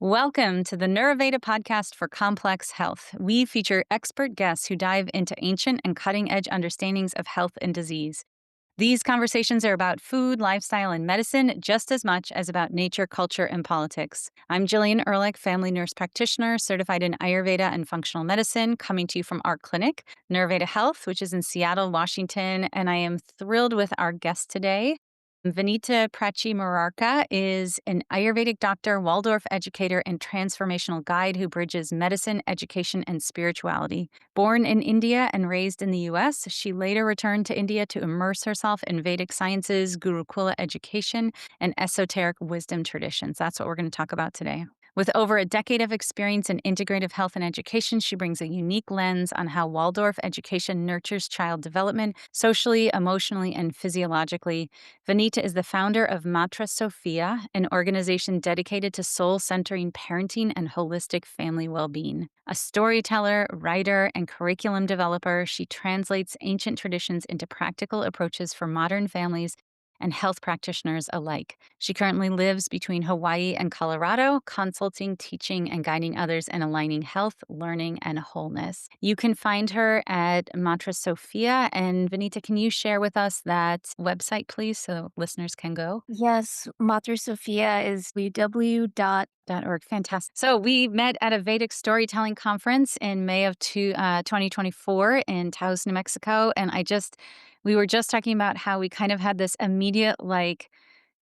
Welcome to the Neuroveda podcast for complex health. We feature expert guests who dive into ancient and cutting edge understandings of health and disease. These conversations are about food, lifestyle, and medicine just as much as about nature, culture, and politics. I'm Gillian Ehrlich, family nurse practitioner, certified in Ayurveda and functional medicine, coming to you from our clinic, Neuroveda Health, which is in Seattle, Washington. And I am thrilled with our guest today. Vinita Prachi Murarka is an Ayurvedic doctor, Waldorf educator, and transformational guide who bridges medicine, education, and spirituality. Born in India and raised in the US, she later returned to India to immerse herself in Vedic sciences, Gurukula education, and esoteric wisdom traditions. That's what we're going to talk about today. With over a decade of experience in integrative health and education, she brings a unique lens on how Waldorf education nurtures child development socially, emotionally, and physiologically. Vanita is the founder of Matra Sophia, an organization dedicated to soul-centering parenting and holistic family well-being. A storyteller, writer, and curriculum developer, she translates ancient traditions into practical approaches for modern families and health practitioners alike. She currently lives between Hawaii and Colorado, consulting, teaching, and guiding others in aligning health, learning, and wholeness. You can find her at Matra Sophia. And Vanita, can you share with us that website, please, so listeners can go? Yes, Mater Sophia is .org. Fantastic. So we met at a Vedic storytelling conference in May of 2024 in Taos, New Mexico. And we were just talking about how we kind of had this immediate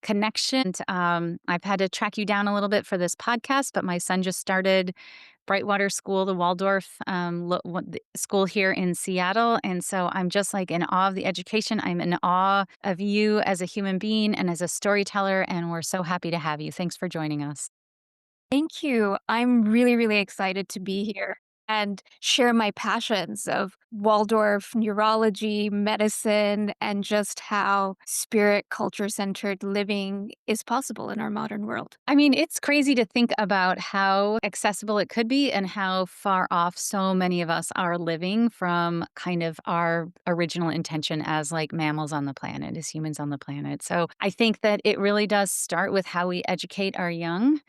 connection. I've had to track you down a little bit for this podcast, but my son just started Brightwater School, the Waldorf the school here in Seattle. And so I'm just in awe of the education. I'm in awe of you as a human being and as a storyteller. And we're so happy to have you. Thanks for joining us. Thank you. I'm really, really excited to be here and share my passions of Waldorf, neurology, medicine, and just how spirit culture centered living is possible in our modern world. I mean, it's crazy to think about how accessible it could be and how far off so many of us are living from kind of our original intention as mammals on the planet, as humans on the planet. So I think that it really does start with how we educate our young.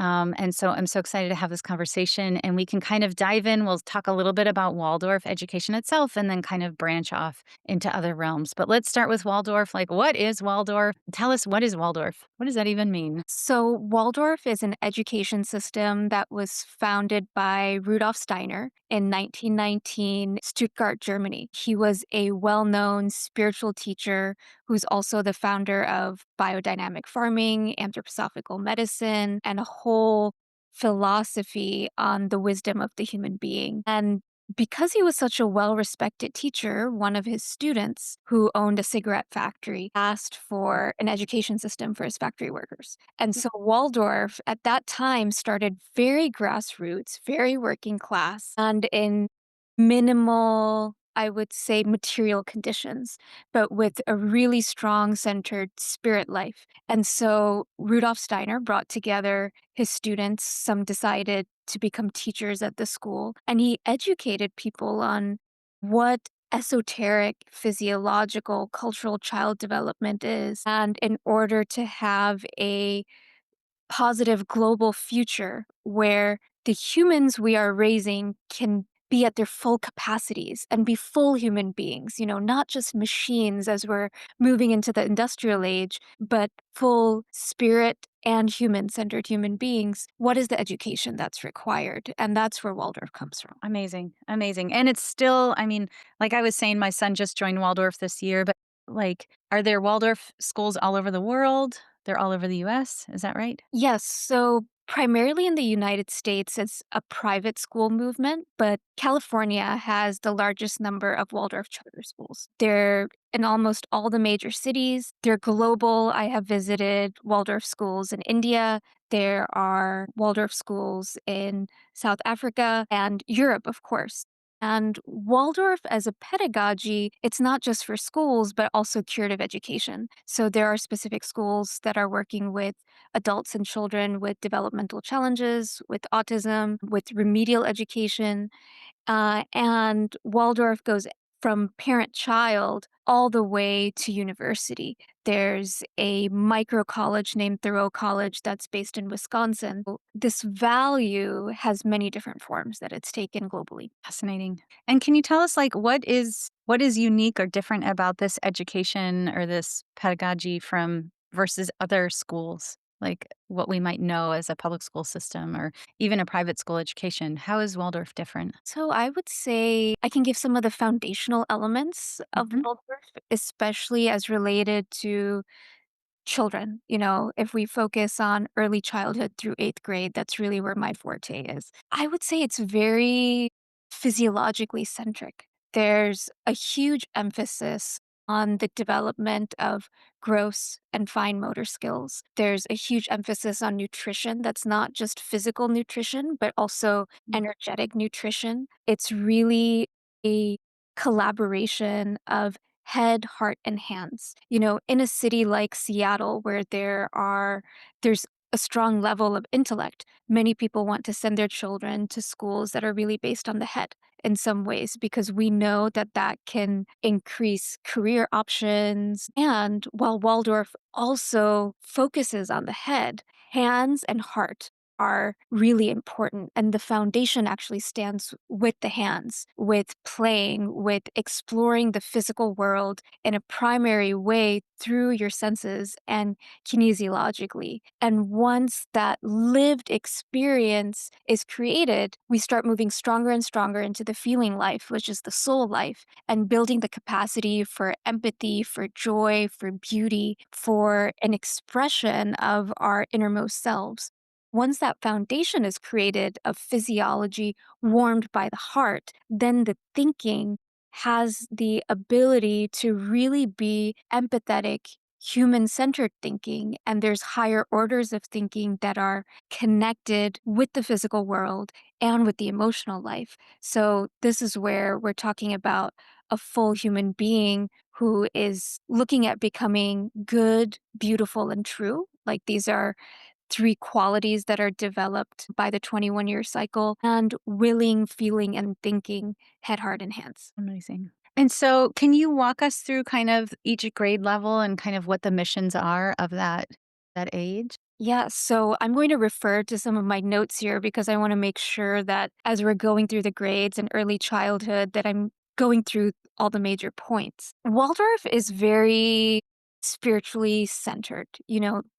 And so I'm so excited to have this conversation and we can kind of dive in. We'll talk a little bit about Waldorf education itself and then kind of branch off into other realms. But let's start with Waldorf. What is Waldorf? Tell us, what is Waldorf? What does that even mean? So, Waldorf is an education system that was founded by Rudolf Steiner in 1919, Stuttgart, Germany. He was a well known spiritual teacher who's also the founder of biodynamic farming, anthroposophical medicine, and a whole philosophy on the wisdom of the human being. And because he was such a well respected teacher, one of his students who owned a cigarette factory asked for an education system for his factory workers. And so Waldorf at that time started very grassroots, very working class, and in minimal, I would say, material conditions, but with a really strong centered spirit life. And so Rudolf Steiner brought together his students. Some decided to become teachers at the school, and he educated people on what esoteric, physiological, cultural child development is. And in order to have a positive global future where the humans we are raising can be at their full capacities and be full human beings, not just machines as we're moving into the industrial age, but full spirit and human centered human beings. What is the education that's required? And that's where Waldorf comes from. Amazing, amazing. And it's still, I mean, like I was saying, my son just joined Waldorf this year, but are there Waldorf schools all over the world? They're all over the US, is that right? Yes, so primarily in the United States, it's a private school movement, but California has the largest number of Waldorf charter schools. They're in almost all the major cities. They're global. I have visited Waldorf schools in India. There are Waldorf schools in South Africa and Europe, of course. And Waldorf as a pedagogy, it's not just for schools, but also curative education. So there are specific schools that are working with adults and children with developmental challenges, with autism, with remedial education. And Waldorf goes from parent child all the way to university. There's a micro college named Thoreau College that's based in Wisconsin. This value has many different forms that it's taken globally. Fascinating. And can you tell us, like, what is unique or different about this education or this pedagogy from versus other schools? Like what we might know as a public school system or even a private school education. How is Waldorf different? So I would say I can give some of the foundational elements of Mhm. Waldorf, especially as related to children. If we focus on early childhood through eighth grade, that's really where my forte is. I would say it's very physiologically centric. There's a huge emphasis on the development of gross and fine motor skills. There's a huge emphasis on nutrition that's not just physical nutrition, but also energetic nutrition. It's really a collaboration of head, heart, and hands. In a city like Seattle where there's a strong level of intellect, many people want to send their children to schools that are really based on the head in some ways because we know that that can increase career options. And while Waldorf also focuses on the head, hands and heart are really important. And the foundation actually stands with the hands, with playing, with exploring the physical world in a primary way through your senses and kinesiologically. And once that lived experience is created, we start moving stronger and stronger into the feeling life, which is the soul life, and building the capacity for empathy, for joy, for beauty, for an expression of our innermost selves. Once that foundation is created of physiology warmed by the heart, then the thinking has the ability to really be empathetic, human centered thinking. And there's higher orders of thinking that are connected with the physical world and with the emotional life. So, this is where we're talking about a full human being who is looking at becoming good, beautiful, and true. Like these are three qualities that are developed by the 21-year cycle and willing, feeling, and thinking, head, heart, and hands. Amazing. And so can you walk us through kind of each grade level and kind of what the missions are of that age? Yeah, so I'm going to refer to some of my notes here because I want to make sure that as we're going through the grades and early childhood that I'm going through all the major points. Waldorf is very spiritually centered.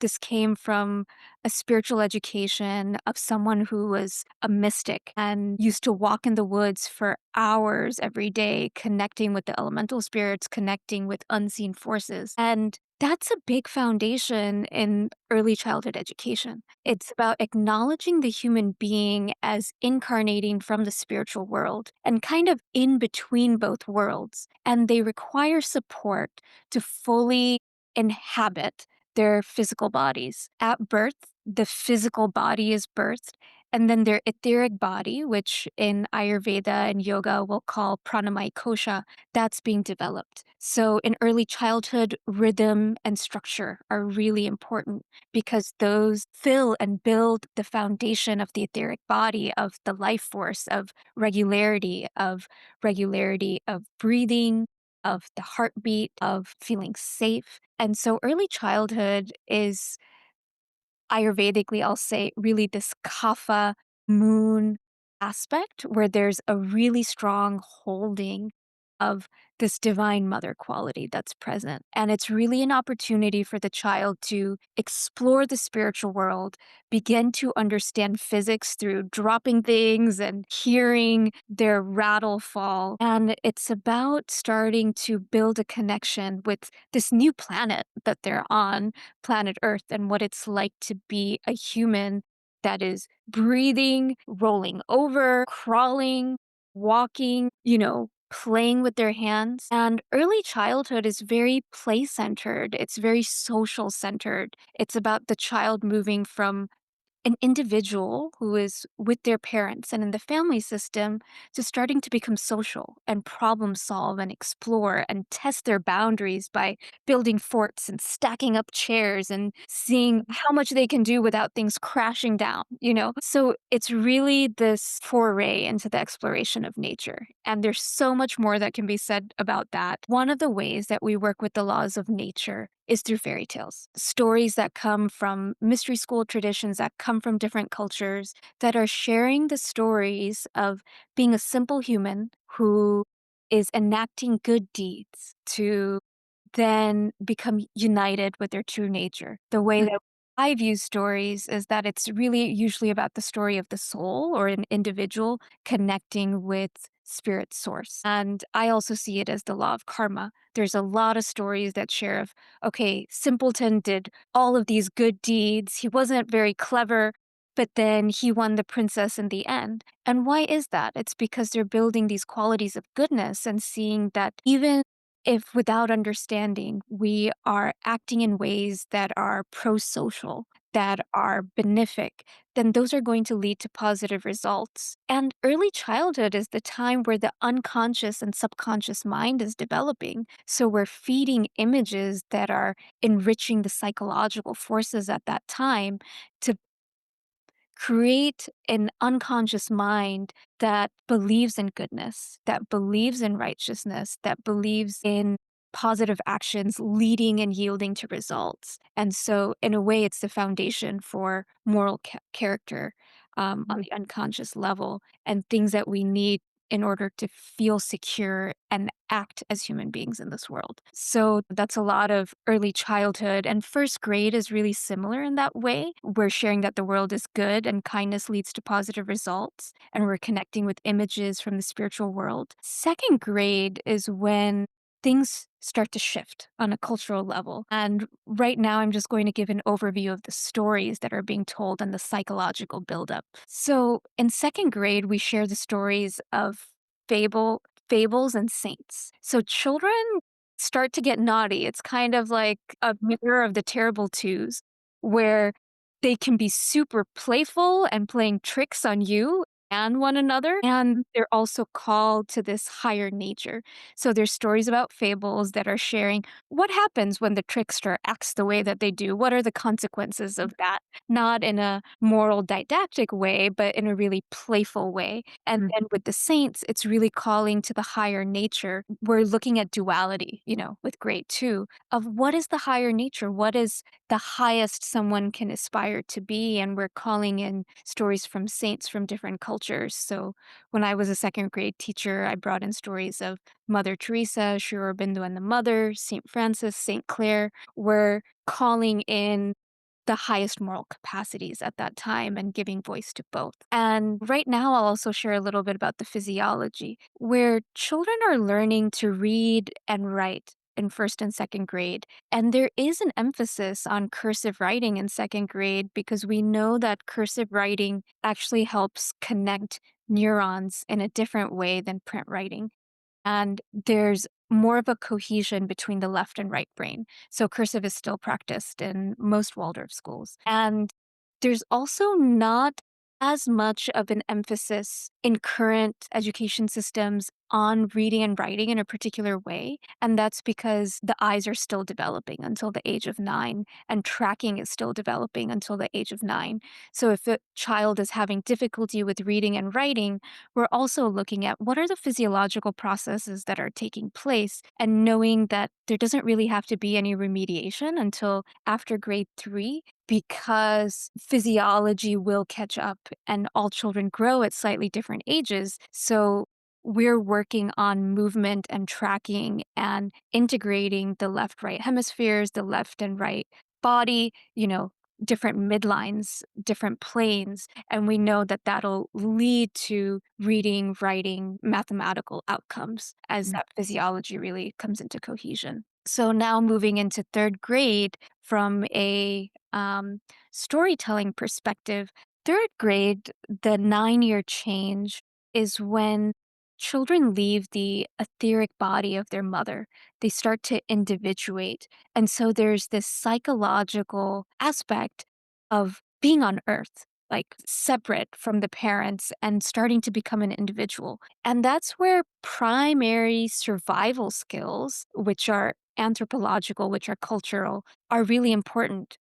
This came from a spiritual education of someone who was a mystic and used to walk in the woods for hours every day, connecting with the elemental spirits, connecting with unseen forces. And that's a big foundation in early childhood education. It's about acknowledging the human being as incarnating from the spiritual world and kind of in between both worlds. And they require support to fully inhabit their physical bodies. At birth, the physical body is birthed, and then their etheric body, which in Ayurveda and yoga we'll call pranamaya kosha, that's being developed. So in early childhood, rhythm and structure are really important because those fill and build the foundation of the etheric body, of the life force, of regularity of breathing, of the heartbeat, of feeling safe. And so early childhood is Ayurvedically, I'll say, really this kapha moon aspect where there's a really strong holding of this divine mother quality that's present. And it's really an opportunity for the child to explore the spiritual world, begin to understand physics through dropping things and hearing their rattle fall. And it's about starting to build a connection with this new planet that they're on, planet Earth, and what it's like to be a human that is breathing, rolling over, crawling, walking, playing with their hands. And early childhood is very play centered, it's very social centered. It's about the child moving from an individual who is with their parents and in the family system to starting to become social and problem solve and explore and test their boundaries by building forts and stacking up chairs and seeing how much they can do without things crashing down, you know? So it's really this foray into the exploration of nature. And there's so much more that can be said about that. One of the ways that we work with the laws of nature is through fairy tales, stories that come from mystery school traditions that come from different cultures that are sharing the stories of being a simple human who is enacting good deeds to then become united with their true nature. The way that I view stories is that it's really usually about the story of the soul or an individual connecting with spirit source. And I also see it as the law of karma. There's a lot of stories that share of, okay, Simpleton did all of these good deeds. He wasn't very clever, but then he won the princess in the end. And why is that? It's because they're building these qualities of goodness and seeing that even if without understanding, we are acting in ways that are pro social, that are benefic, then those are going to lead to positive results. And early childhood is the time where the unconscious and subconscious mind is developing. So we're feeding images that are enriching the psychological forces at that time to create an unconscious mind that believes in goodness, that believes in righteousness, that believes in positive actions leading and yielding to results. And so, in a way, it's the foundation for moral character on the unconscious level and things that we need in order to feel secure and act as human beings in this world. So that's a lot of early childhood. And first grade is really similar in that way. We're sharing that the world is good and kindness leads to positive results. And we're connecting with images from the spiritual world. Second grade is when things start to shift on a cultural level. And right now, I'm just going to give an overview of the stories that are being told and the psychological buildup. So, in second grade, we share the stories of fables and saints. So, children start to get naughty. It's kind of like a mirror of the terrible twos, where they can be super playful and playing tricks on you and one another. And they're also called to this higher nature. So there's stories about fables that are sharing what happens when the trickster acts the way that they do. What are the consequences of that? Not in a moral didactic way, but in a really playful way. And then with the saints, it's really calling to the higher nature. We're looking at duality, with grade two of what is the higher nature? What is the highest someone can aspire to be? And we're calling in stories from saints from different cultures. So when I was a second grade teacher, I brought in stories of Mother Teresa, Sri Aurobindo and the Mother, St. Francis, St. Clare. We're calling in the highest moral capacities at that time and giving voice to both. And right now, I'll also share a little bit about the physiology, where children are learning to read and write in first and second grade. And there is an emphasis on cursive writing in second grade because we know that cursive writing actually helps connect neurons in a different way than print writing. And there's more of a cohesion between the left and right brain. So cursive is still practiced in most Waldorf schools. And there's also not as much of an emphasis in current education systems on reading and writing in a particular way. And that's because the eyes are still developing until the age of 9, and tracking is still developing until the age of 9. So if a child is having difficulty with reading and writing, we're also looking at what are the physiological processes that are taking place and knowing that there doesn't really have to be any remediation until after grade 3 because physiology will catch up and all children grow at slightly different ages. So we're working on movement and tracking and integrating the left right hemispheres, the left and right body, different midlines, different planes. And we know that that'll lead to reading, writing, mathematical outcomes as that physiology really comes into cohesion. So now moving into third grade from a storytelling perspective, third grade, the 9-year change is when children leave the etheric body of their mother. They start to individuate. And so there's this psychological aspect of being on earth. like separate from the parents and starting to become an individual. And that's where primary survival skills, which are anthropological, which are cultural, are really important.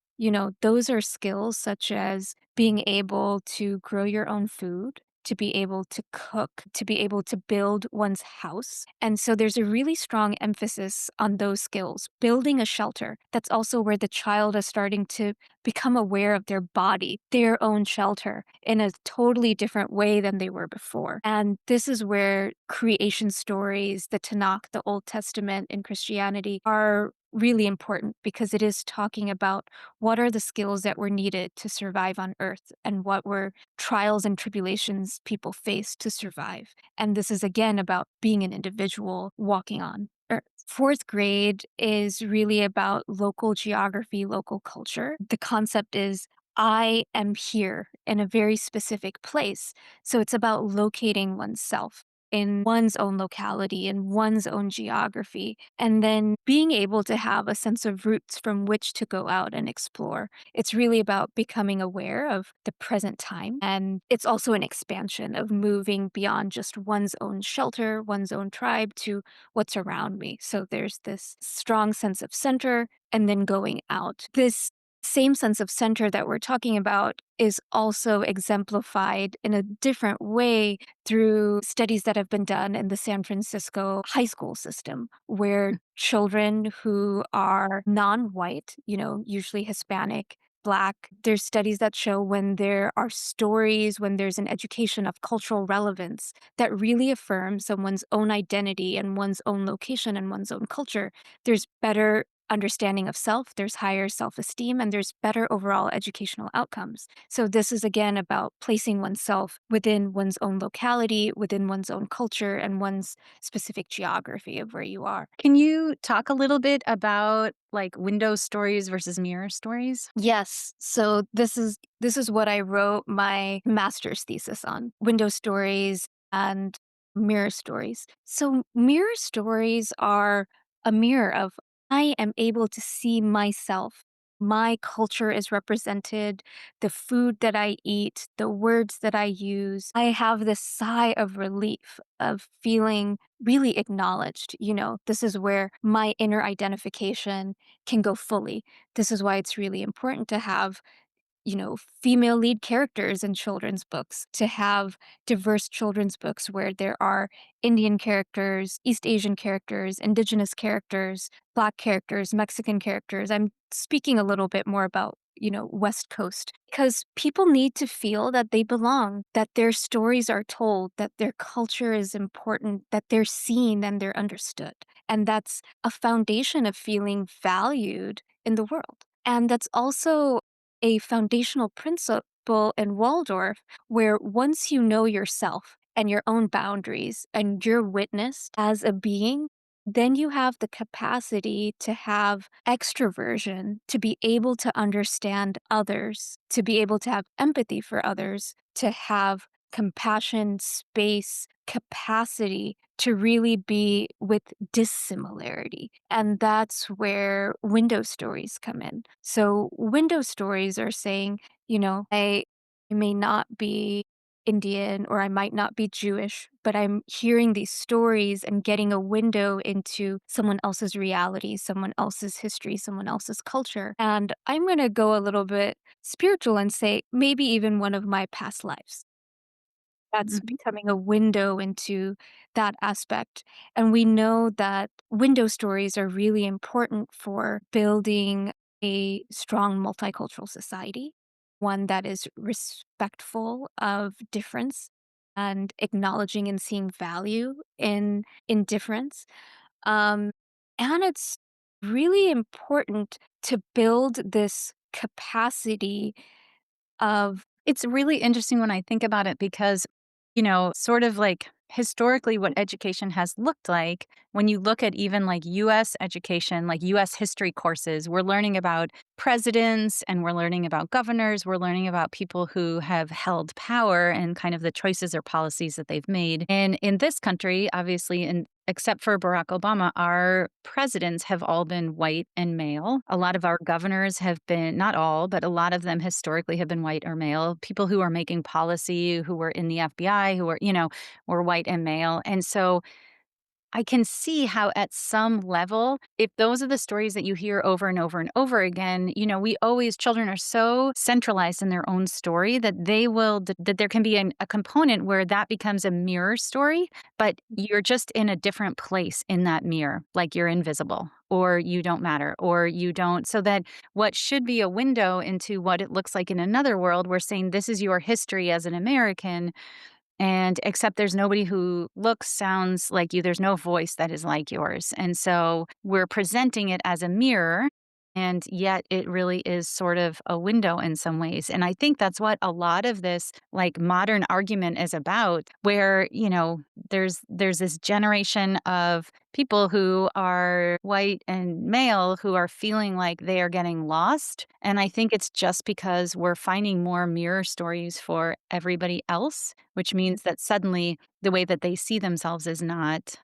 Those are skills such as being able to grow your own food, to be able to cook, to be able to build one's house. And so there's a really strong emphasis on those skills. Building a shelter, that's also where the child is starting to become aware of their body, their own shelter in a totally different way than they were before. And this is where creation stories, the Tanakh, the Old Testament in Christianity are really important because it is talking about what are the skills that were needed to survive on earth and what were trials and tribulations people faced to survive. And this is again about being an individual walking on earth. Fourth grade is really about local geography, local culture. The concept is I am here in a very specific place. So it's about locating oneself in one's own locality, in one's own geography, and then being able to have a sense of roots from which to go out and explore. It's really about becoming aware of the present time. And it's also an expansion of moving beyond just one's own shelter, one's own tribe to what's around me. So there's this strong sense of center and then going out. This same sense of center that we're talking about is also exemplified in a different way through studies that have been done in the San Francisco high school system, where children who are non white, usually Hispanic, Black, there's studies that show when there are stories, when there's an education of cultural relevance that really affirms someone's own identity and one's own location and one's own culture, there's better understanding of self, there's higher self esteem, and there's better overall educational outcomes. So, this is again about placing oneself within one's own locality, within one's own culture, and one's specific geography of where you are. Can you talk a little bit about like window stories versus mirror stories? Yes. So this is what I wrote my master's thesis on. Window stories and mirror stories. So mirror stories are a mirror of I am able to see myself. My culture is represented, the food that I eat, the words that I use. I have this sigh of relief of feeling really acknowledged. This is where my inner identification can go fully. This is why it's really important to have female lead characters in children's books, to have diverse children's books where there are Indian characters, East Asian characters, Indigenous characters, Black characters, Mexican characters. I'm speaking a little bit more about, West Coast, because people need to feel that they belong, that their stories are told, that their culture is important, that they're seen and they're understood. And that's a foundation of feeling valued in the world. And that's also a foundational principle in Waldorf where once you know yourself and your own boundaries and you're witnessed as a being, then you have the capacity to have extroversion, to be able to understand others, to be able to have empathy for others, to have compassion, space, capacity to really be with dissimilarity. And that's where window stories come in. So, window stories are saying, I may not be Indian or I might not be Jewish, but I'm hearing these stories and getting a window into someone else's reality, someone else's history, someone else's culture. And I'm going to go a little bit spiritual and say maybe even one of my past lives. That's Mhm. becoming a window into that aspect. And we know that window stories are really important for building a strong multicultural society, one that is respectful of difference and acknowledging and seeing value in difference. Um, and it's really important to build this capacity of It's really interesting when I think about it because, sort of like historically what education has looked like, when you look at even like US education, like US history courses, we're learning about presidents and we're learning about governors, we're learning about people who have held power and kind of the choices or policies that they've made. And in this country, obviously, in except for Barack Obama, our presidents have all been white and male. A lot of our governors have been, not all, but a lot of them historically have been white or male. People who are making policy, who were in the FBI, who were, were white and male. And so I can see how at some level, if those are the stories that you hear over and over and over again, we always children are so centralized in their own story that that there can be a component where that becomes a mirror story, but you're just in a different place in that mirror, like you're invisible or you don't matter or you don't. So that what should be a window into what it looks like in another world, we're saying this is your history as an American, and except there's nobody who looks, sounds like you, there's no voice that is like yours. And so we're presenting it as a mirror, and yet it really is sort of a window in some ways. And I think that's what a lot of this like modern argument is about, where, there's this generation of people who are white and male who are feeling like they are getting lost. And I think it's just because we're finding more mirror stories for everybody else, which means that suddenly the way that they see themselves is not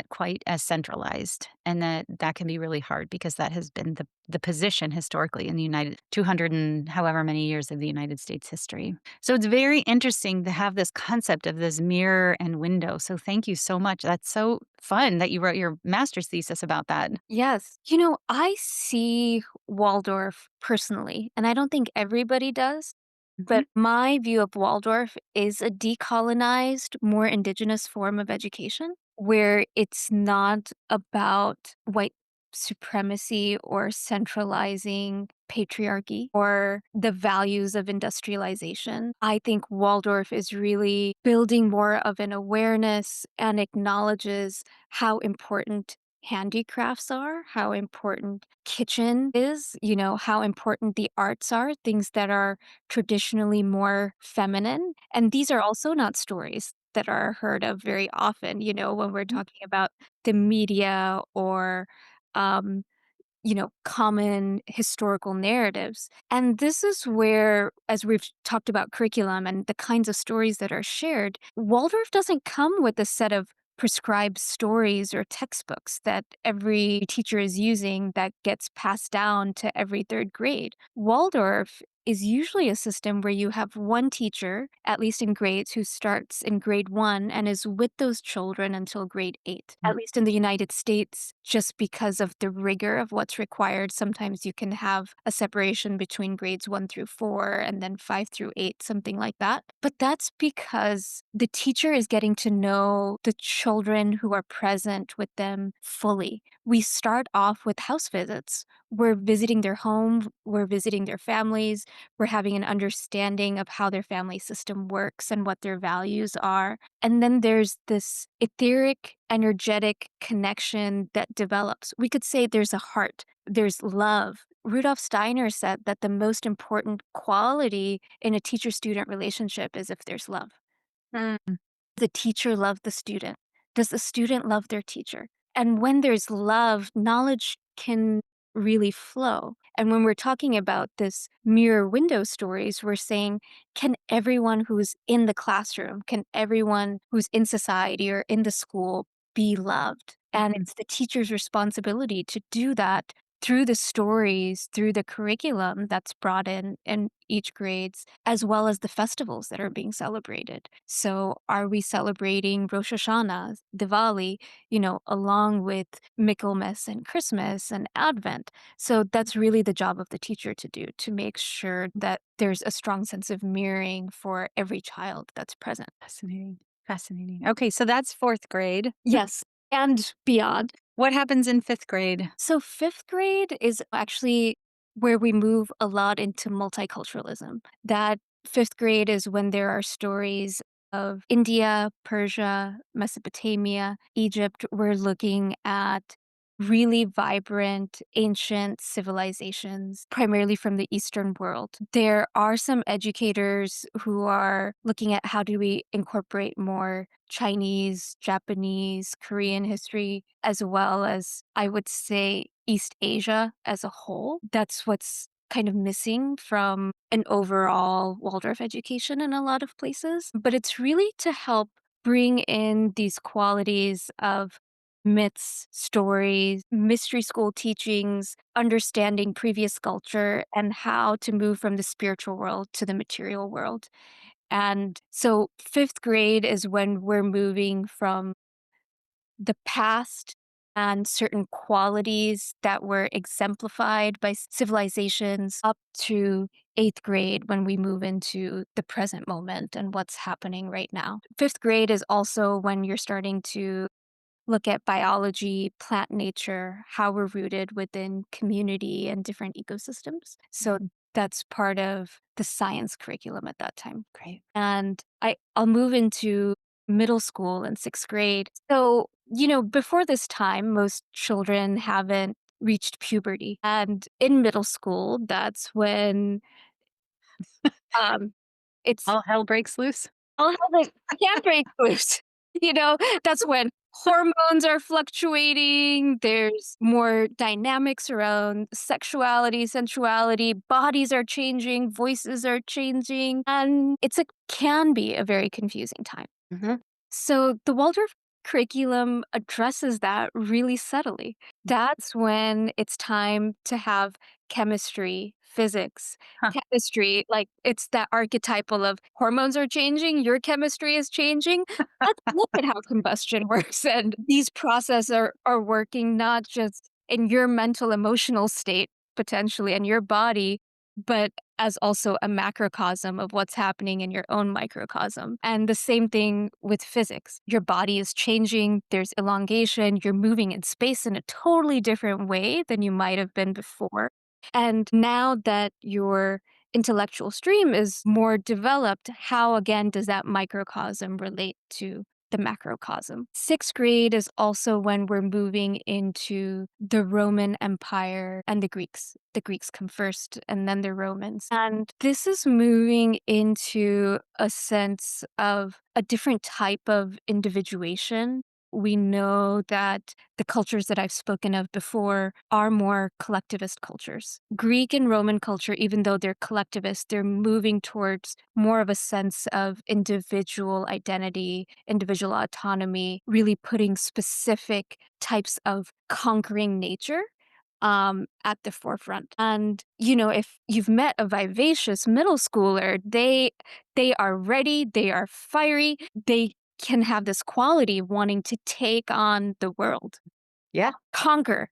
quite as centralized, and that can be really hard because that has been the position historically in the United 200 and however many years of the United States history. So it's very interesting to have this concept of this mirror and window. So thank you so much. That's so fun that you wrote your master's thesis about that. Yes. I see Waldorf personally, and I don't think everybody does. Mhm. But my view of Waldorf is a decolonized, more indigenous form of education where it's not about white supremacy or centralizing patriarchy or the values of industrialization. I think Waldorf is really building more of an awareness and acknowledges how important handicrafts are, how important kitchen is, how important the arts are, things that are traditionally more feminine. And these are also not stories that are heard of very often, when we're talking about the media or, um, common historical narratives. And this is where, as we've talked about curriculum and the kinds of stories that are shared, Waldorf doesn't come with a set of prescribed stories or textbooks that every teacher is using that gets passed down to every third grade. Waldorf is usually a system where you have one teacher, at least in grades, who starts in grade 1 and is with those children until grade 8. At least in the United States, just because of the rigor of what's required, sometimes you can have a separation between grades 1 through 4 and then 5 through 8, something like that. But that's because the teacher is getting to know the children who are present with them fully. We start off with house visits. We're visiting their home, we're visiting their families, we're having an understanding of how their family system works and what their values are. And then there's this etheric, energetic connection that develops. We could say there's a heart, there's love. Rudolf Steiner said that the most important quality in a teacher student relationship is if there's love. Mm. The teacher love the student? Does the student love their teacher? And when there's love, knowledge can really flow. And when we're talking about this mirror window stories, we're saying, can everyone who's in the classroom, can everyone who's in society or in the school be loved? And Mhm. it's the teacher's responsibility to do that through the stories, through the curriculum that's brought in each grades, as well as the festivals that are being celebrated. So are we celebrating Rosh Hashanah, Diwali, along with Michaelmas and Christmas and Advent? So that's really the job of the teacher to do, to make sure that there's a strong sense of mirroring for every child that's present. Fascinating. Fascinating. Okay, so that's fourth grade. Yes, and beyond. What happens in fifth grade? So 5th grade is actually where we move a lot into multiculturalism. That 5th grade is when there are stories of India, Persia, Mesopotamia, Egypt. We're looking at really vibrant ancient civilizations, primarily from the Eastern world. There are some educators who are looking at how do we incorporate more Chinese, Japanese, Korean history, as well as, I would say, East Asia as a whole. That's what's kind of missing from an overall Waldorf education in a lot of places. But it's really to help bring in these qualities of myths, stories, mystery school teachings, understanding previous culture, and how to move from the spiritual world to the material world. And so, fifth grade is when we're moving from the past and certain qualities that were exemplified by civilizations up to eighth grade when we move into the present moment and what's happening right now. Fifth grade is also when you're starting to look at biology, plant nature, how we're rooted within community and different ecosystems. So Mhm. that's part of the science curriculum at that time. Great. And I'll move into middle school and sixth grade. So, before this time, most children haven't reached puberty. And in middle school, that's when um, it's All hell breaks loose. I'll have a handbrake boost. You know, that's when hormones are fluctuating, there's more dynamics around sexuality, sensuality, bodies are changing, voices are changing, and it can be a very confusing time. Mhm. So the Waldorf curriculum addresses that really subtly. That's when it's time to have chemistry, physics, Huh. chemistry, like it's that archetypal of hormones are changing, your chemistry is changing. Let's look at how combustion works. And these processes are working not just in your mental emotional state, potentially, and your body, but as also a macrocosm of what's happening in your own microcosm. And the same thing with physics. Your body is changing, there's elongation, you're moving in space in a totally different way than you might have been before. And now that your intellectual stream is more developed, how again does that microcosm relate to the macrocosm? Sixth grade is also when we're moving into the Roman Empire and the Greeks. The Greeks come first and then the Romans. And this is moving into a sense of a different type of individuation. We know that the cultures that I've spoken of before are more collectivist cultures. Greek and Roman culture, even though they're collectivist, they're moving towards more of a sense of individual identity, individual autonomy, really putting specific types of conquering nature at the forefront. And if you've met a vivacious middle schooler, they are ready, they are fiery, they can have this quality of wanting to take on the world, Yeah. conquer,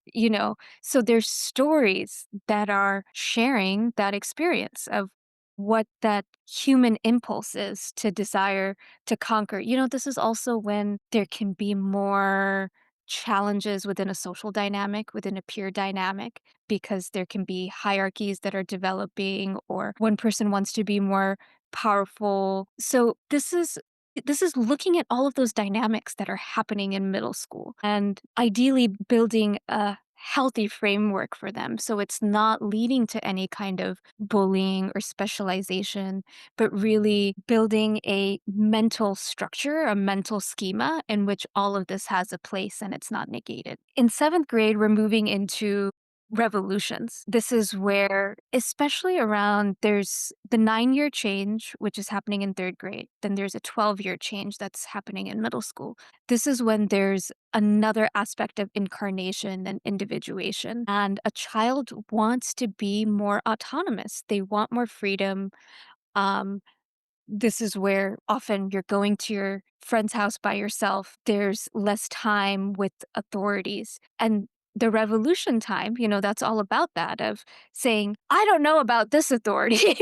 So there's stories that are sharing that experience of what that human impulse is to desire to conquer. This is also when there can be more challenges within a social dynamic, within a peer dynamic, because there can be hierarchies that are developing, or one person wants to be more powerful. So this is looking at all of those dynamics that are happening in middle school and ideally building a healthy framework for them so it's not leading to any kind of bullying or specialization, but really building a mental structure, a mental schema in which all of this has a place and it's not negated. In seventh grade, we're moving into revolutions. This is where, especially around, there's the 9-year change, which is happening in third grade. Then there's a 12-year change that's happening in middle school. This is when there's another aspect of incarnation and individuation. And a child wants to be more autonomous, they want more freedom. Um, this is where often you're going to your friend's house by yourself. There's less time with authorities. And the revolution time, that's all about that of saying, I don't know about this authority,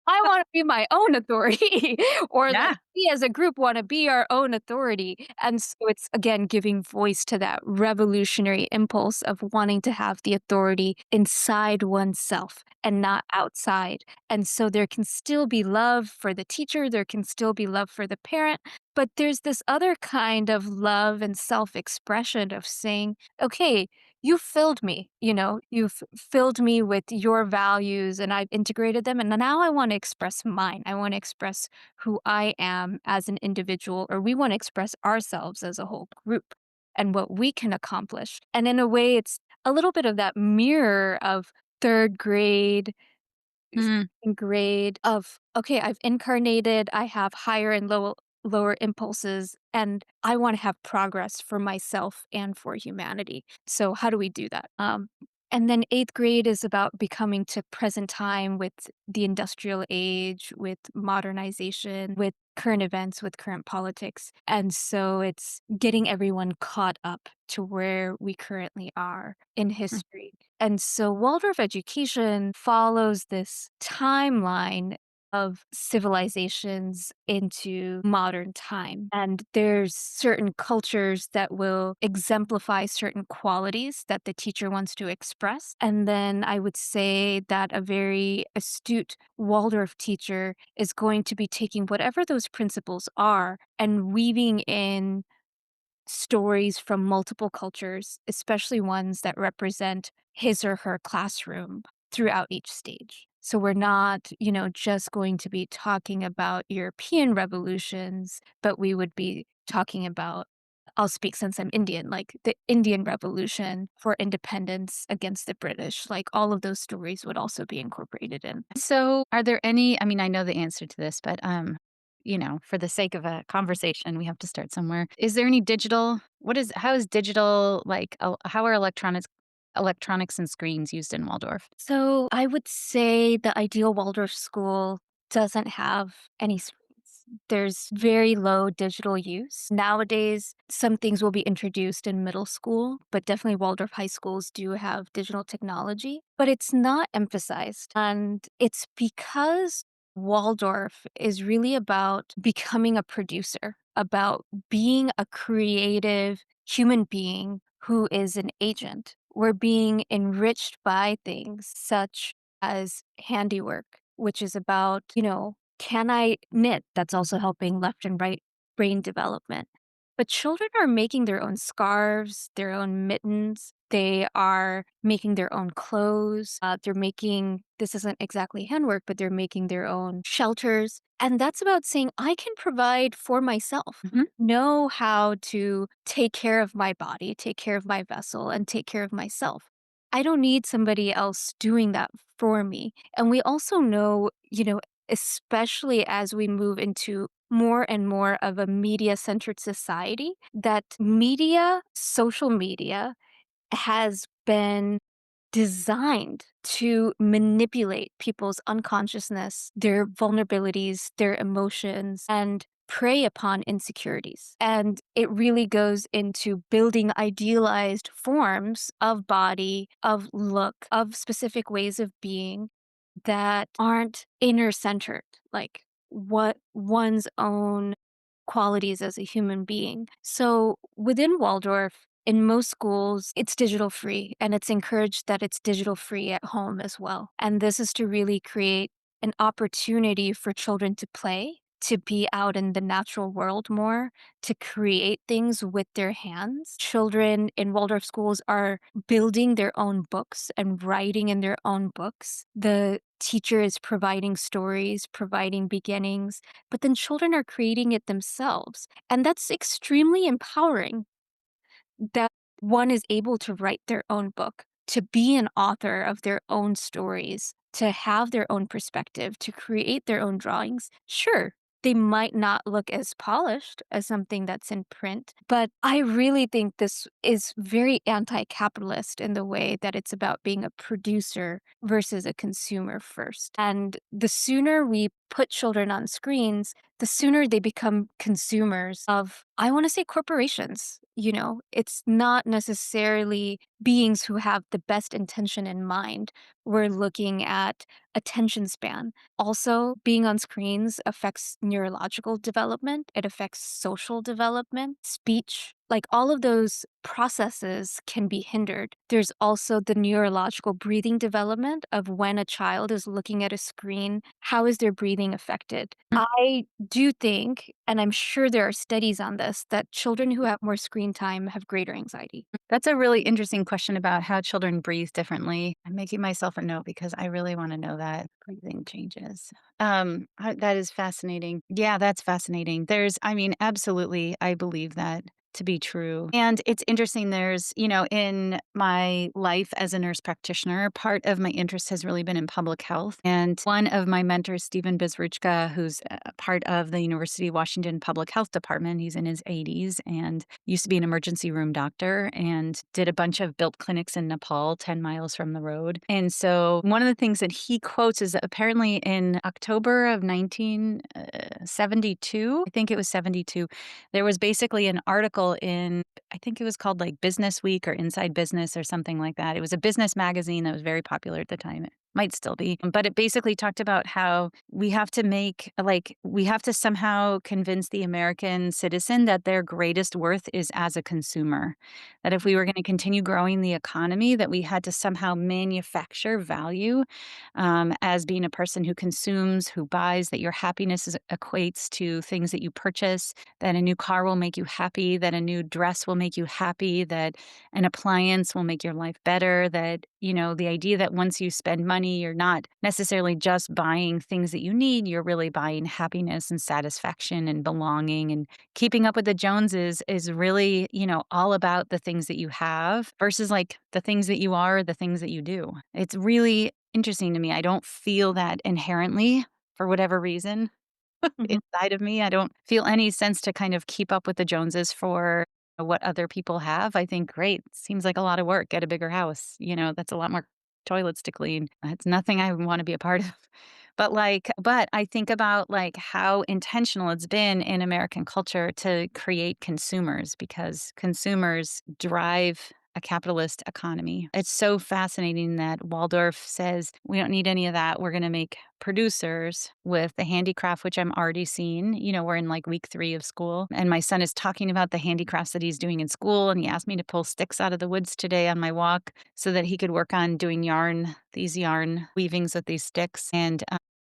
I want to be my own authority, or like Yeah. we as a group want to be our own authority. And so it's again giving voice to that revolutionary impulse of wanting to have the authority inside oneself and not outside. And so there can still be love for the teacher, there can still be love for the parent, but there's this other kind of love and self expression of saying, okay, you filled me, you've filled me with your values and I've integrated them. And now I want to express mine. I want to express who I am as an individual, or we want to express ourselves as a whole group and what we can accomplish. And in a way, it's a little bit of that mirror of third grade, Mm. second grade of, okay, I've incarnated, I have higher and low lower impulses, and I want to have progress for myself and for humanity. So how do we do that? And then 8th grade is about becoming to present time with the industrial age, with modernization, with current events, with current politics. And so it's getting everyone caught up to where we currently are in Mm. history. And so Waldorf education follows this timeline of civilizations into modern time. And there's certain cultures that will exemplify certain qualities that the teacher wants to express. And then I would say that a very astute Waldorf teacher is going to be taking whatever those principles are and weaving in stories from multiple cultures, especially ones that represent his or her classroom throughout each stage. So we're not, just going to be talking about European revolutions, but we would be talking about, I'll speak since I'm Indian, like the Indian Revolution for independence against the British. Like all of those stories would also be incorporated in. So, are there any, I mean, I know the answer to this, but, for the sake of a conversation, we have to start somewhere. Is there any digital how is digital, like, how are electronics and screens used in Waldorf? So I would say the ideal Waldorf school doesn't have any screens. There's very low digital use. Nowadays, some things will be introduced in middle school, but definitely Waldorf high schools do have digital technology, but it's not emphasized. And it's because Waldorf is really about becoming a producer, about being a creative human being who is an agent. We're being enriched by things such as handiwork, which is about, can I knit? That's also helping left and right brain development. But children are making their own scarves, their own mittens. They are making their own clothes. They're making, this isn't exactly handwork, but they're making their own shelters. And that's about saying, I can provide for myself, Mhm. know how to take care of my body, take care of my vessel, and take care of myself. I don't need somebody else doing that for me. And we also know, especially as we move into more and more of a media centered society, that social media, has been designed to manipulate people's unconsciousness, their vulnerabilities, their emotions, and prey upon insecurities. And it really goes into building idealized forms of body, of look, of specific ways of being that aren't inner centered, like what one's own qualities as a human being. So within Waldorf, in most schools, it's digital free, and it's encouraged that it's digital free at home as well. And this is to really create an opportunity for children to play, to be out in the natural world more, to create things with their hands. Children in Waldorf schools are building their own books and writing in their own books. The teacher is providing stories, providing beginnings, but then children are creating it themselves. And that's extremely empowering that one is able to write their own book, to be an author of their own stories, to have their own perspective, to create their own drawings. Sure, they might not look as polished as something that's in print, but I really think this is very anti capitalist in the way that it's about being a producer versus a consumer first. And the sooner we put children on screens, the sooner they become consumers of, I want to say, corporations. It's not necessarily beings who have the best intention in mind. We're looking at attention span. Also, being on screens affects neurological development, it affects social development, speech. Like all of those processes can be hindered. There's also the neurological breathing development of when a child is looking at a screen, how is their breathing affected? I do think, and I'm sure there are studies on this, that children who have more screen time have greater anxiety. That's a really interesting question about how children breathe differently. I'm making myself a note because I really wanna know that breathing changes. That is fascinating. Yeah, that's fascinating. I mean, absolutely, I believe that. to be true. And it's interesting, there's, in my life as a nurse practitioner, part of my interest has really been in public health. And one of my mentors, Stephen Bizruchka, who's a part of the University of Washington Public Health Department, he's in his 80s and used to be an emergency room doctor and did a bunch of built clinics in Nepal, 10 miles from the road. And so one of the things that he quotes is that apparently in October of 1972, I think it was 72, there was basically an article in, I think it was called like Business Week or Inside Business or something like that. It was a business magazine that was very popular at the time. It might still be. But it basically talked about how we have to we have to somehow convince the American citizen that their greatest worth is as a consumer. That if we were going to continue growing the economy, that we had to somehow manufacture value as being a person who consumes, who buys, that your happiness equates to things that you purchase, that a new car will make you happy, that a new dress will make you happy, that an appliance will make your life better, that, the idea that once you spend money, you're not necessarily just buying things that you need, you're really buying happiness and satisfaction and belonging. And keeping up with the Joneses is really, all about the things that you have versus like the things that you are, the things that you do. It's really interesting to me. I don't feel that inherently for whatever reason Mhm. inside of me. I don't feel any sense to kind of keep up with the Joneses for what other people have. I think, great, seems like a lot of work. Get a bigger house. That's a lot more toilets to clean. That's nothing I want to be a part of. But I think about like how intentional it's been in American culture to create consumers because consumers drive a capitalist economy. It's so fascinating that Waldorf says we don't need any of that. We're going to make producers with the handicraft, which I'm already seeing. We're in like week 3 of school, and my son is talking about the handicrafts that he's doing in school. And he asked me to pull sticks out of the woods today on my walk so that he could work on doing these yarn weavings with these sticks. And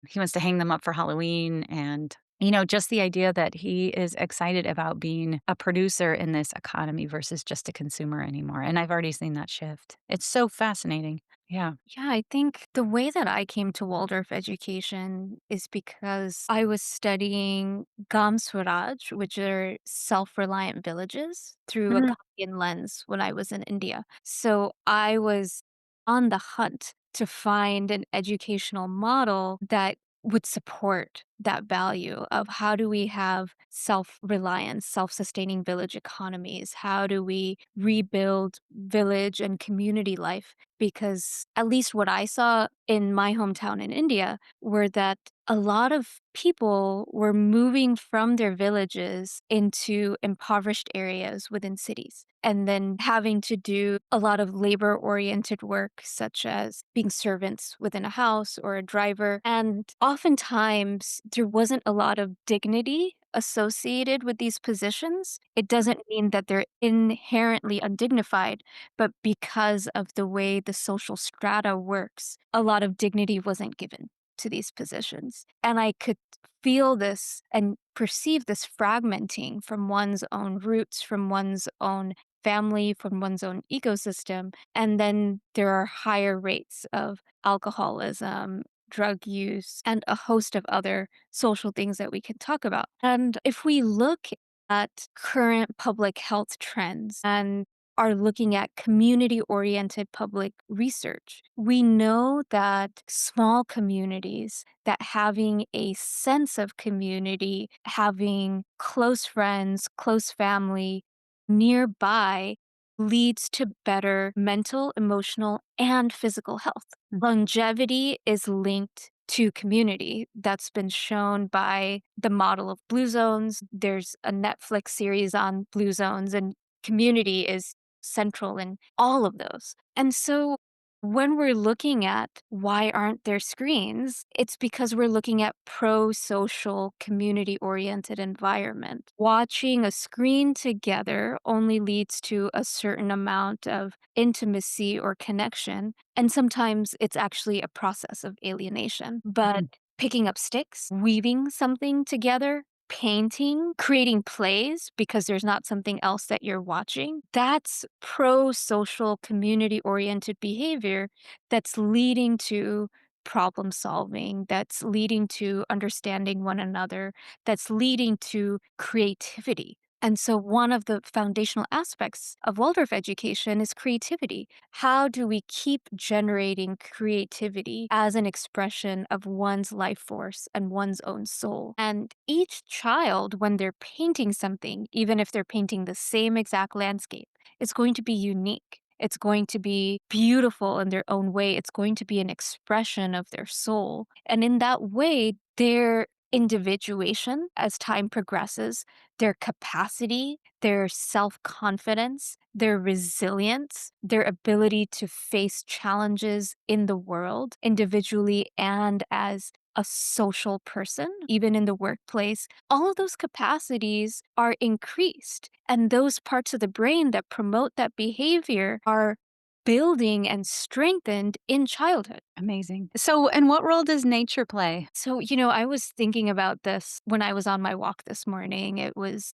he wants to hang them up for Halloween. And just the idea that he is excited about being a producer in this economy versus just a consumer anymore. And I've already seen that shift. It's so fascinating. Yeah. Yeah, I think the way that I came to Waldorf education is because I was studying Gam Swaraj, which are self reliant villages, through a Mhm. Ghanaian lens when I was in India. So I was on the hunt to find an educational model that would support that value of how do we have self-reliance, self-sustaining village economies? How do we rebuild village and community life? Because at least what I saw in my hometown in India were that a lot of people were moving from their villages into impoverished areas within cities and then having to do a lot of labor oriented work, such as being servants within a house or a driver. And oftentimes, there wasn't a lot of dignity associated with these positions. It doesn't mean that they're inherently undignified, but because of the way the social strata works, a lot of dignity wasn't given to these positions. And I could feel this and perceive this fragmenting from one's own roots, from one's own family, from one's own ecosystem. And then there are higher rates of alcoholism, drug use, and a host of other social things that we can talk about. And if we look at current public health trends and are looking at community oriented public research, we know that small communities, that having a sense of community, having close friends, close family nearby leads to better mental, emotional, and physical health. Longevity is linked to community. That's been shown by the model of blue zones. There's a Netflix series on blue zones, and community is central in all of those. And so when we're looking at why aren't there screens, it's because we're looking at pro-social, community-oriented environment. Watching a screen together only leads to a certain amount of intimacy or connection, and sometimes it's actually a process of alienation. But Mhm. picking up sticks, weaving something together, painting, creating plays because there's not something else that you're watching. That's pro social, community oriented behavior that's leading to problem solving, that's leading to understanding one another, that's leading to creativity. And so, one of the foundational aspects of Waldorf education is creativity. How do we keep generating creativity as an expression of one's life force and one's own soul? And each child, when they're painting something, even if they're painting the same exact landscape, it's going to be unique. It's going to be beautiful in their own way. It's going to be an expression of their soul. And in that way, their individuation as time progresses, their capacity, their self confidence, their resilience, their ability to face challenges in the world individually and as a social person, even in the workplace, all of those capacities are increased. And those parts of the brain that promote that behavior are building and strengthened in childhood. Amazing. So, and what role does nature play? So, I was thinking about this when I was on my walk this morning. It was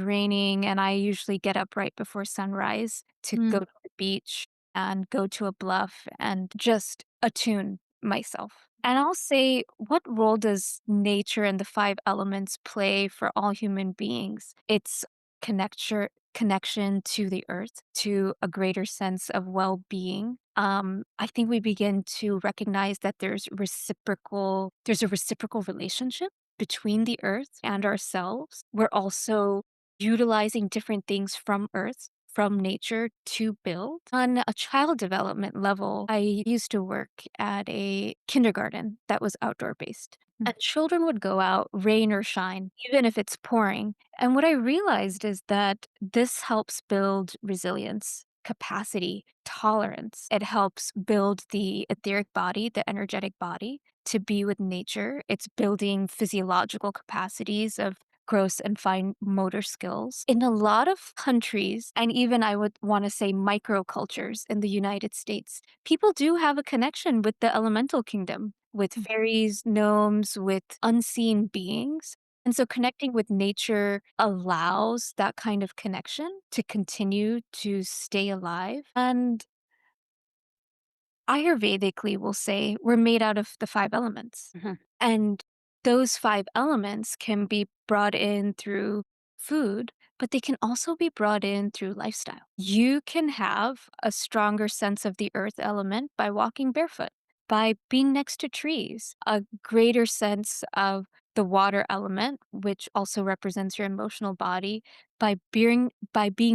raining and I usually get up right before sunrise to go Mm, to the beach and go to a bluff and just attune myself. And I'll say, what role does nature and the five elements play for all human beings? It's connection to the earth, to a greater sense of well-being. I think we begin to recognize that there's a reciprocal relationship between the earth and ourselves. We're also utilizing different things from earth, from nature to build. On a child development level, I used to work at a kindergarten that was outdoor based. mm, And children would go out, rain or shine, even if it's pouring. And what I realized is that this helps build resilience, capacity, tolerance. It helps build the etheric body, the energetic body to be with nature. It's building physiological capacities of gross and fine motor skills. In a lot of countries, and even I would want to say microcultures in the United States, people do have a connection with the elemental kingdom, with mm. fairies, gnomes, with unseen beings. And so connecting with nature allows that kind of connection to continue to stay alive. And Ayurvedically, we'll say we're made out of the five elements. Mhm. And those five elements can be brought in through food, but they can also be brought in through lifestyle. You can have a stronger sense of the earth element by walking barefoot, by being next to trees, a greater sense of the water element, which also represents your emotional body, by being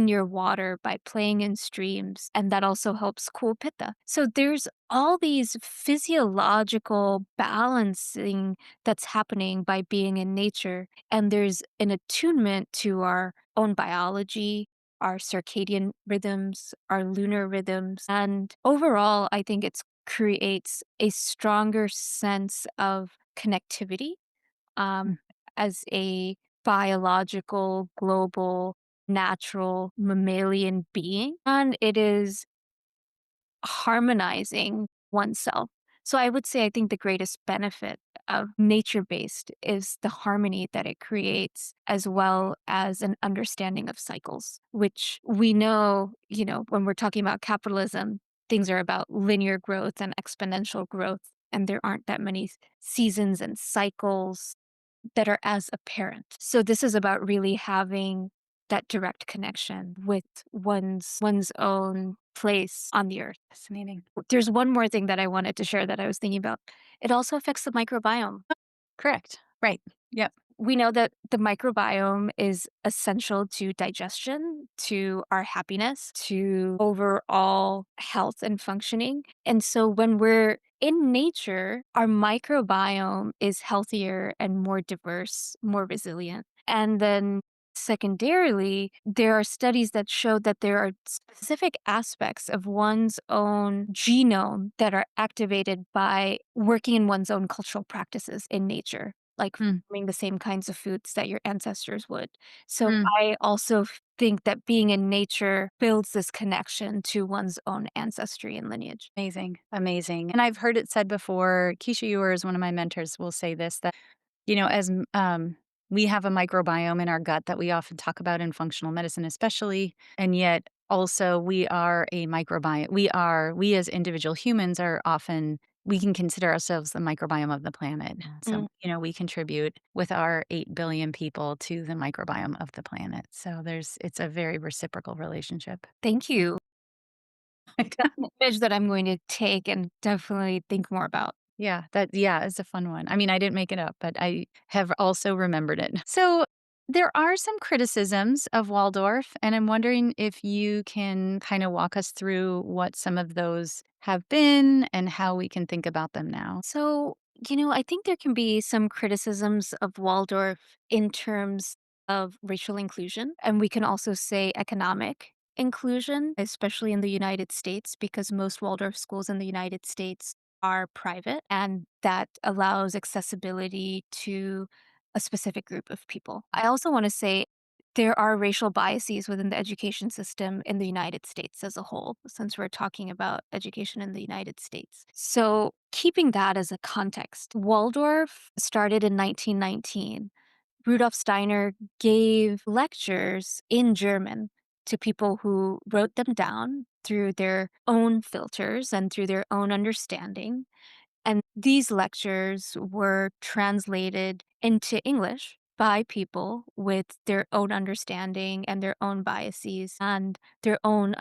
near water, by playing in streams, and that also helps cool pitta. So there's all these physiological balancing that's happening by being in nature. And there's an attunement to our own biology, our circadian rhythms, our lunar rhythms. And overall, I think it creates a stronger sense of connectivity Mm. um, as a biological, global, natural mammalian being. And it is harmonizing oneself. So I would say I think the greatest benefit of nature based is the harmony that it creates, as well as an understanding of cycles, which we know, when we're talking about capitalism, things are about linear growth and exponential growth. And there aren't that many seasons and cycles that are as apparent. So this is about really having that direct connection with one's own place on the earth. Fascinating. There's one more thing that I wanted to share that I was thinking about. It also affects the microbiome. Correct. Right. Yep. We know that the microbiome is essential to digestion, to our happiness, to overall health and functioning. And so when we're in nature, our microbiome is healthier and more diverse, more resilient. And then secondarily, there are studies that show that there are specific aspects of one's own genome that are activated by working in one's own cultural practices in nature, like Mm, farming the same kinds of foods that your ancestors would. So mm. I also think that being in nature builds this connection to one's own ancestry and lineage. Amazing. Amazing. And I've heard it said before, Keisha Ewer is one of my mentors, will say this that, we have a microbiome in our gut that we often talk about in functional medicine, especially. And yet also we are a microbiome. We as individual humans are often we can consider ourselves the microbiome of the planet. So, Mm, we contribute with our 8 billion people to the microbiome of the planet. So it's a very reciprocal relationship. thank you. That's an image that I'm going to take and definitely think more about. Yeah, it's a fun one. I mean, I didn't make it up, but I have also remembered it. So, there are some criticisms of Waldorf, and I'm wondering if you can kind of walk us through what some of those have been and how we can think about them now. So, I think there can be some criticisms of Waldorf in terms of racial inclusion, and we can also say economic inclusion, especially in the United States, because most Waldorf schools in the United States are private, and that allows accessibility to a specific group of people. I also want to say there are racial biases within the education system in the United States as a whole, since we're talking about education in the United States. So, keeping that as a context, Waldorf started in 1919. Rudolf Steiner gave lectures in German to people who wrote them down through their own filters and through their own understanding. And these lectures were translated into English by people with their own understanding and their own biases and their own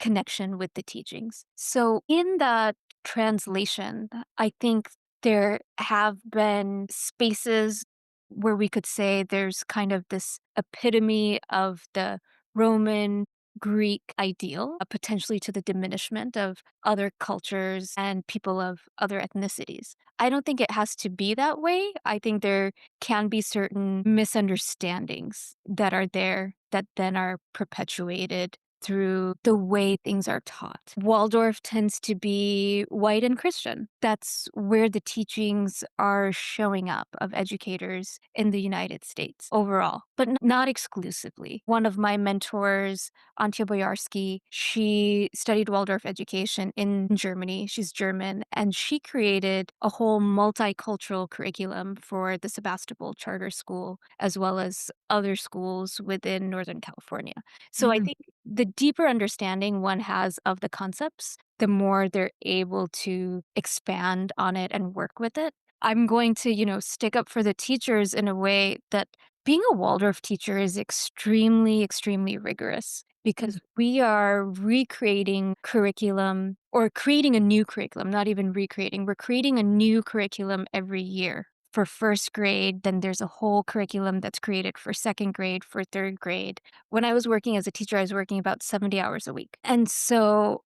connection with the teachings. So, in that translation, I think there have been spaces where we could say there's kind of this epitome of the Roman Greek ideal, potentially to the diminishment of other cultures and people of other ethnicities. I don't think it has to be that way. I think there can be certain misunderstandings that are there that then are perpetuated through the way things are taught. Waldorf tends to be white and Christian. That's where the teachings are showing up of educators in the United States overall, but not exclusively. One of my mentors, Antje Boyarsky, she studied Waldorf education in Germany. She's German, and she created a whole multicultural curriculum for the Sebastopol Charter School, as well as other schools within Northern California. So I Mm. think the deeper understanding one has of the concepts, the more they're able to expand on it and work with it. I'm going to, stick up for the teachers in a way that being a Waldorf teacher is extremely, extremely rigorous because we are recreating curriculum or creating a new curriculum, not even recreating. We're creating a new curriculum every year. For first grade, then there's a whole curriculum that's created for second grade, for third grade. When I was working as a teacher, I was working about 70 hours a week. And so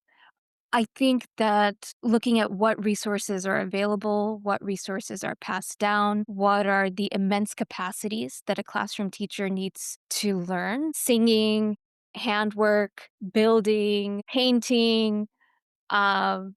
I think that looking at what resources are available, what resources are passed down, what are the immense capacities that a classroom teacher needs to learn singing, handwork, building, painting, um,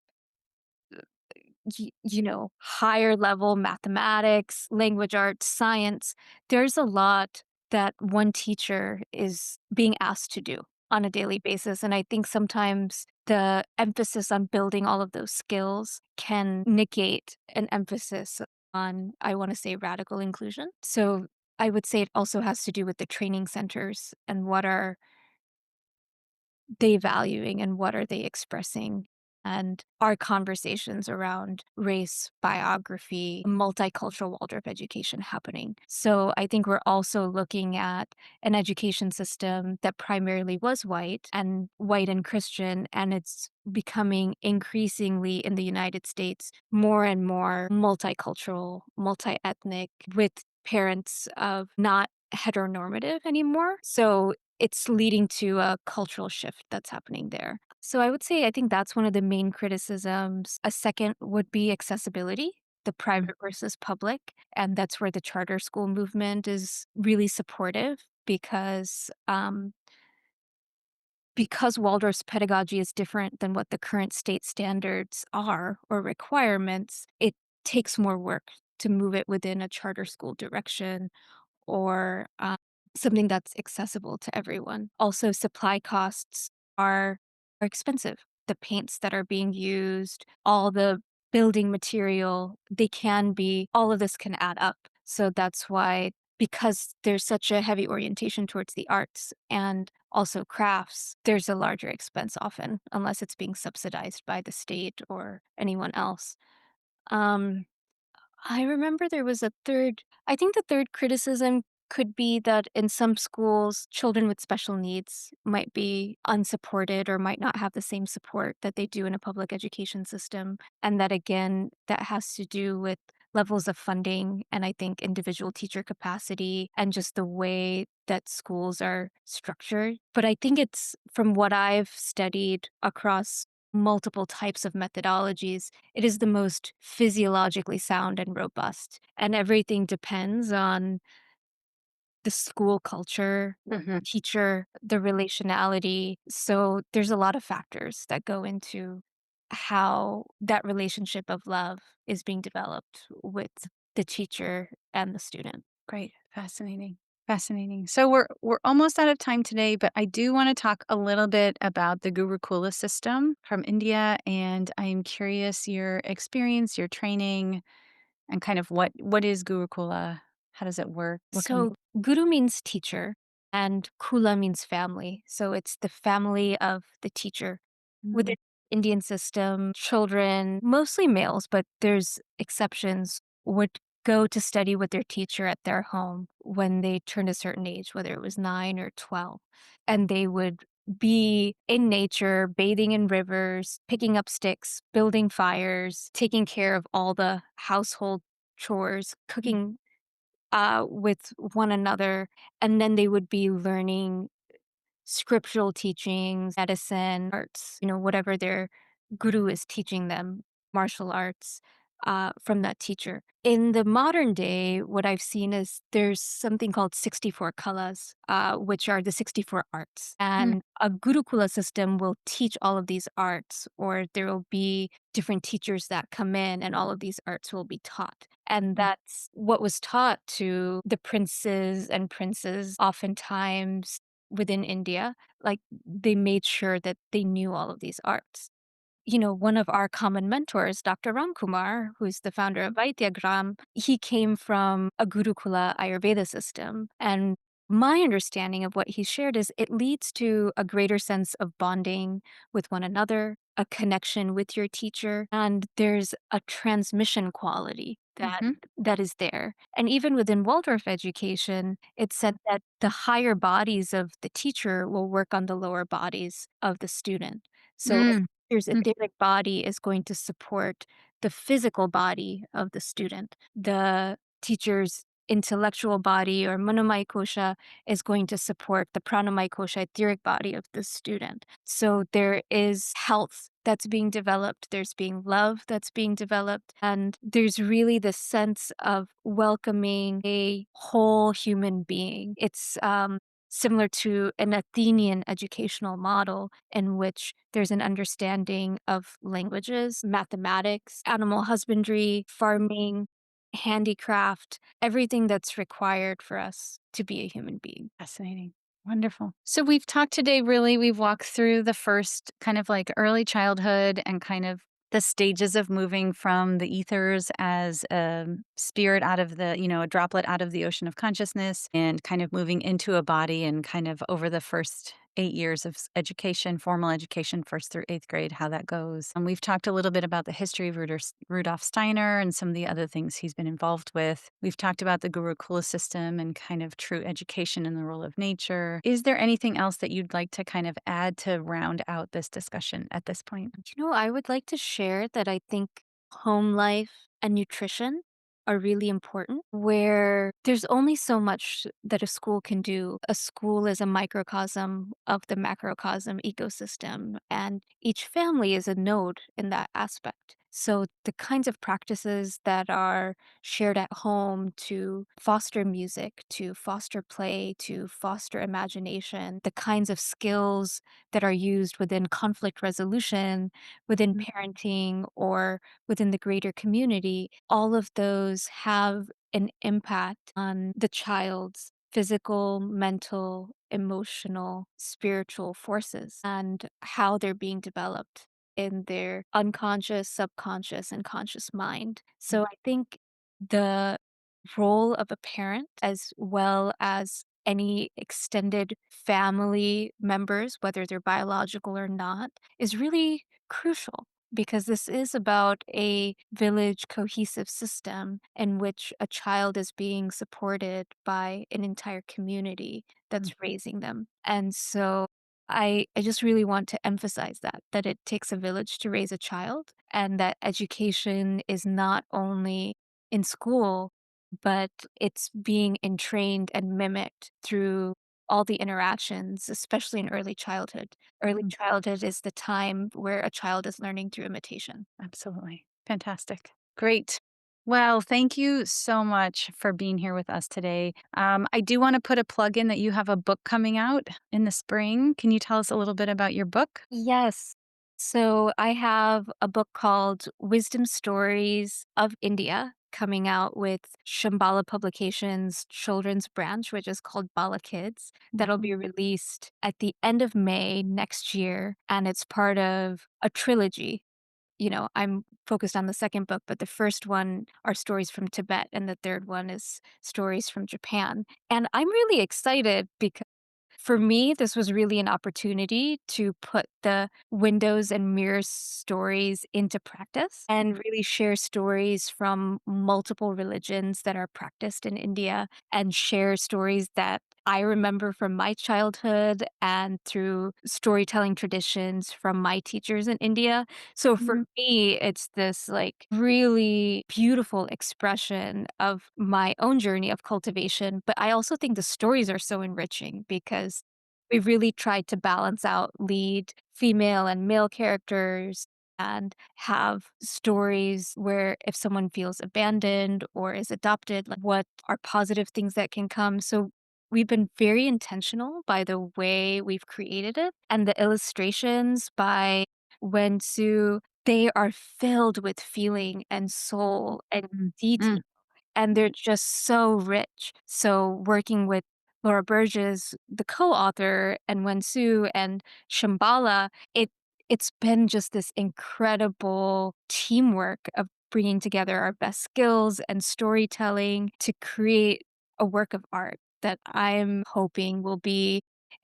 higher level mathematics, language arts, science. There's a lot that one teacher is being asked to do on a daily basis. And I think sometimes the emphasis on building all of those skills can negate an emphasis on, I want to say, radical inclusion. So I would say it also has to do with the training centers and what are they valuing and what are they expressing? And our conversations around race, biography, multicultural Waldorf education happening. So I think we're also looking at an education system that primarily was white and Christian, and it's becoming increasingly in the United States more and more multicultural, multi ethnic, with parents of not heteronormative anymore. So it's leading to a cultural shift that's happening there. So I would say I think that's one of the main criticisms. A second would be accessibility, the private versus public. And that's where the charter school movement is really supportive because Waldorf's pedagogy is different than what the current state standards are or requirements, it takes more work to move it within a charter school direction or something that's accessible to everyone. Also, supply costs are expensive. The paints that are being used, all the building material, all of this can add up. So that's why, because there's such a heavy orientation towards the arts and also crafts, there's a larger expense often, unless it's being subsidized by the state or anyone else. Um, I remember there was a third I think the third criticism could be that in some schools, children with special needs might be unsupported or might not have the same support that they do in a public education system. And that again, that has to do with levels of funding and I think individual teacher capacity and just the way that schools are structured. But I think it's from what I've studied across multiple types of methodologies, it is the most physiologically sound and robust. And everything depends on the school culture, Mhm. teacher, the relationality. So there's a lot of factors that go into how that relationship of love is being developed with the teacher and the student. Great. Fascinating. Fascinating. So we're almost out of time today, but I do want to talk a little bit about the Gurukula system from India, and I'm curious your experience, your training, and kind of what is Gurukula? How does it work? What can we So, guru means teacher, and kula means family. So, it's the family of the teacher. Mm, Within Indian system, children, mostly males, but there's exceptions, would go to study with their teacher at their home when they turned a certain age, whether it was 9 or 12. And they would be in nature, bathing in rivers, picking up sticks, building fires, taking care of all the household chores, mm, cooking with one another, and then they would be learning scriptural teachings, medicine, arts, whatever their guru is teaching them, martial arts, from that teacher. In the modern day, what I've seen is there's something called 64 kalas, which are the 64 arts. mm, And a Gurukula system will teach all of these arts, or there will be different teachers that come in, and all of these arts will be taught. And mm. that's what was taught to the princes and princes, oftentimes within India, like, they made sure that they knew all of these arts. One of our common mentors, Dr. Ramkumar, who's the founder of Vaidyagram, he came from a Gurukula Ayurveda system. And my understanding of what he shared is it leads to a greater sense of bonding with one another, a connection with your teacher, and there's a transmission quality Mhm. that is there. And even within Waldorf education, it's said that the higher bodies of the teacher will work on the lower bodies of the student. So Mm, teacher's mm. etheric body is going to support the physical body of the student. The teacher's intellectual body or manomai kosha is going to support the pranamai kosha etheric body of the student. So there is health that's being developed, there's being love that's being developed, and there's really this sense of welcoming a whole human being. It's similar to an Athenian educational model in which there's an understanding of languages, mathematics, animal husbandry, farming, handicraft, everything that's required for us to be a human being. Fascinating. Wonderful. So we've talked today, really, we've walked through the first kind of like early childhood and kind of the stages of moving from the ethers as a spirit out of a droplet out of the ocean of consciousness and kind of moving into a body and kind of over the first 8 years of education, formal education, first through eighth grade, how that goes. And we've talked a little bit about the history of Rudolf Steiner and some of the other things he's been involved with. We've talked about the Gurukula system and kind of true education and the role of nature. Is there anything else that you'd like to kind of add to round out this discussion at this point? I would like to share that I think home life and nutrition are really important, where there's only so much that a school can do. A school is a microcosm of the macrocosm ecosystem, and each family is a node in that aspect. So, the kinds of practices that are shared at home to foster music, to foster play, to foster imagination, the kinds of skills that are used within conflict resolution, within Mm, parenting, or within the greater community, all of those have an impact on the child's physical, mental, emotional, spiritual forces and how they're being developed in their unconscious, subconscious, and conscious mind. mm. So I think the role of a parent, as well as any extended family members, whether they're biological or not, is really crucial. because this is about a village cohesive system in which a child is being supported by an entire community Mm. that's raising them. And so I just really want to emphasize that it takes a village to raise a child, and that education is not only in school, but it's being entrained and mimicked through all the interactions, especially in early childhood. Early Mm. childhood is the time where a child is learning through imitation. Absolutely. Fantastic. Great. Well, thank you so much for being here with us today. I do want to put a plug in that you have a book coming out in the spring. Can you tell us a little bit about your book? Yes. So I have a book called Wisdom Stories of India coming out with Shambhala Publications children's branch, which is called Bala Kids, that'll Mhm. be released at the end of May next year. And it's part of a trilogy. I'm focused on the second book, but the first one are stories from Tibet, and the third one is stories from Japan. And I'm really excited because for me, this was really an opportunity to put the windows and mirrors stories into practice and really share stories from multiple religions that are practiced in India and share stories that I remember from my childhood and through storytelling traditions from my teachers in India. So for Mhm. me, it's this like really beautiful expression of my own journey of cultivation. But I also think the stories are so enriching because we really tried to balance out lead female and male characters and have stories where if someone feels abandoned or is adopted, like what are positive things that can come. So we've been very intentional by the way we've created it. And the illustrations by Wensu, they are filled with feeling and soul and Mm. detail, Mm. and they're just so rich. So working with Laura Burgess, the co-author, and Wensu and Shambhala, it's been just this incredible teamwork of bringing together our best skills and storytelling to create a work of art that I'm hoping will be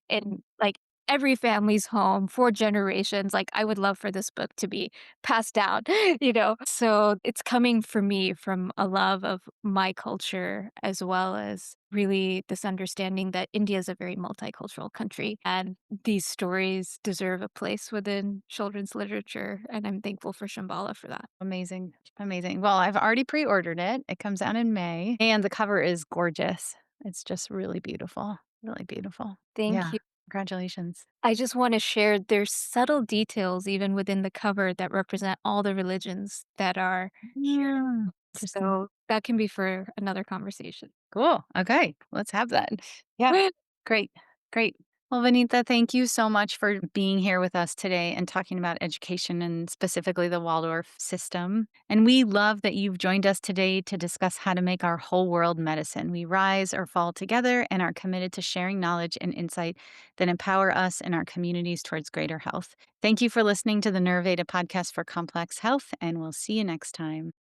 in, like, every family's home for generations. Like, I would love for this book to be passed down, you know? So, it's coming for me from a love of my culture, as well as really this understanding that India is a very multicultural country, and these stories deserve a place within children's literature, and I'm thankful for Shambhala for that. Amazing. Amazing. Well, I've already pre ordered it. It comes out in May, and the cover is gorgeous. It's just really beautiful. Really beautiful. Thank Yeah. you. Congratulations. I just wanna share there's subtle details even within the cover that represent all the religions that are here. Mm. Interesting. So, that can be for another conversation. Cool. Okay. Let's have that. Yeah. Great. Great. Well, Vanita, thank you so much for being here with us today and talking about education and specifically the Waldorf system. And we love that you've joined us today to discuss how to make our whole world medicine. We rise or fall together and are committed to sharing knowledge and insight that empower us and our communities towards greater health. Thank you for listening to the Neuroveda podcast for complex health, and we'll see you next time.